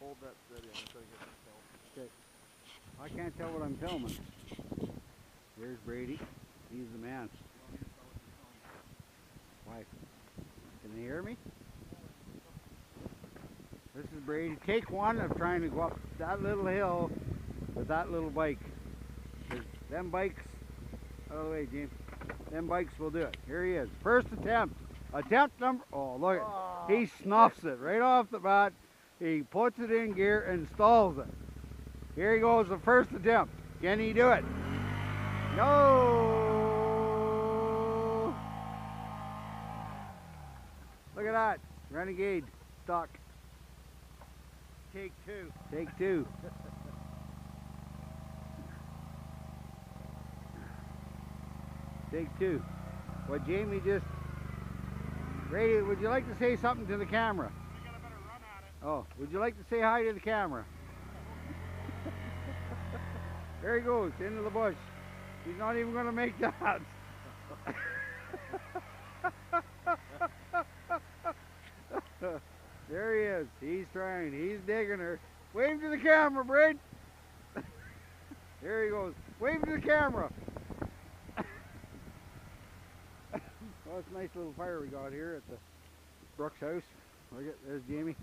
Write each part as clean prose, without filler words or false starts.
hold that steady. I'm going to try to get some film. Okay. I can't tell what I'm filming. There's Brady. He's the man. Why? Can they hear me? This is Brady. Take one of trying to go up that little hill with that little bike. Them bikes, out of the way, James. Them bikes will do it. Here he is. First attempt. Attempt number, oh look at it. He snuffs it right off the bat. He puts it in gear and stalls it. Here he goes, the first attempt. Can he do it? No! Look at that. Renegade stock. Take two. Take two. Take two. Well, Jamie just... Brady, would you like to say something to the camera? I got a better run at it. Oh, would you like to say hi to the camera? There he goes, into the bush. He's not even going to make that. There he is. He's trying. He's digging her. Wave to the camera, Brad. There he goes. Wave to the camera. Well, it's a nice little fire we got here at the Brooks house. Look at, there's Jamie.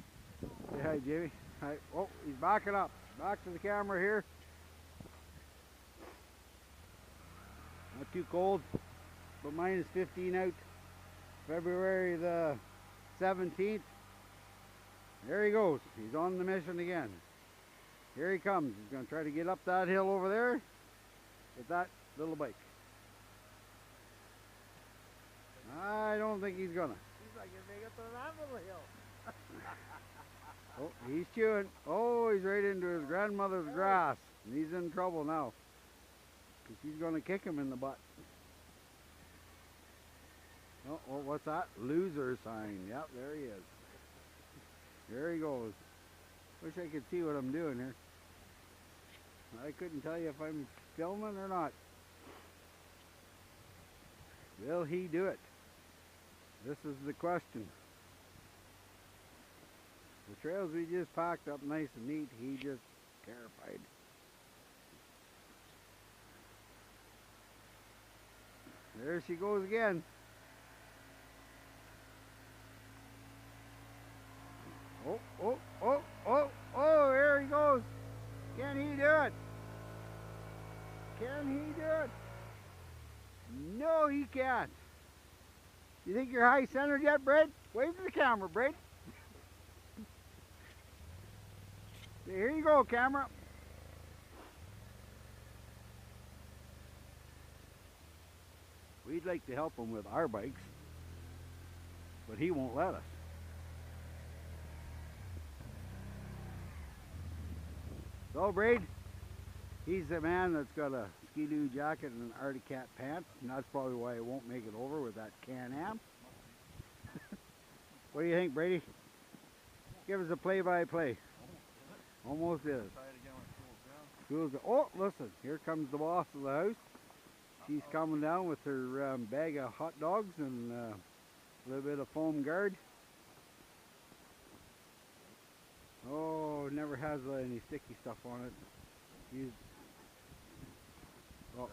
Say hi, Jamie. Hi. Oh, he's backing up. Back to the camera here. Not too cold, but minus 15 out. February the 17th. There he goes. He's on the mission again. Here he comes. He's going to try to get up that hill over there with that little bike. I don't think he's gonna. He's like, if they get to that little hill. Oh, he's chewing. Oh, he's right into his grandmother's grass. And he's in trouble now. Because she's going to kick him in the butt. Oh, oh, what's that? Loser sign. Yep, there he is. There he goes. Wish I could see what I'm doing here. I couldn't tell you if I'm filming or not. Will he do it? This is the question. The trails we just packed up nice and neat, he just terrified. There she goes again. Oh, oh, oh, oh, oh, there he goes. Can he do it? Can he do it? No, he can't. You think you're high centered yet, Brad? Wave to the camera, Brad. Here you go, camera. We'd like to help him with our bikes, but he won't let us. So, Brad, he's the man that's got a Ski-Doo jacket and an Arctic Cat pants, and that's probably why it won't make it over with that Can-Am. What do you think, Brady? Give us a play-by-play. Almost is. Try it again when it cools down. Oh, listen, here comes the boss of the house. She's coming down with her bag of hot dogs and a little bit of foam guard. Oh, never has any sticky stuff on it. She's... Oh.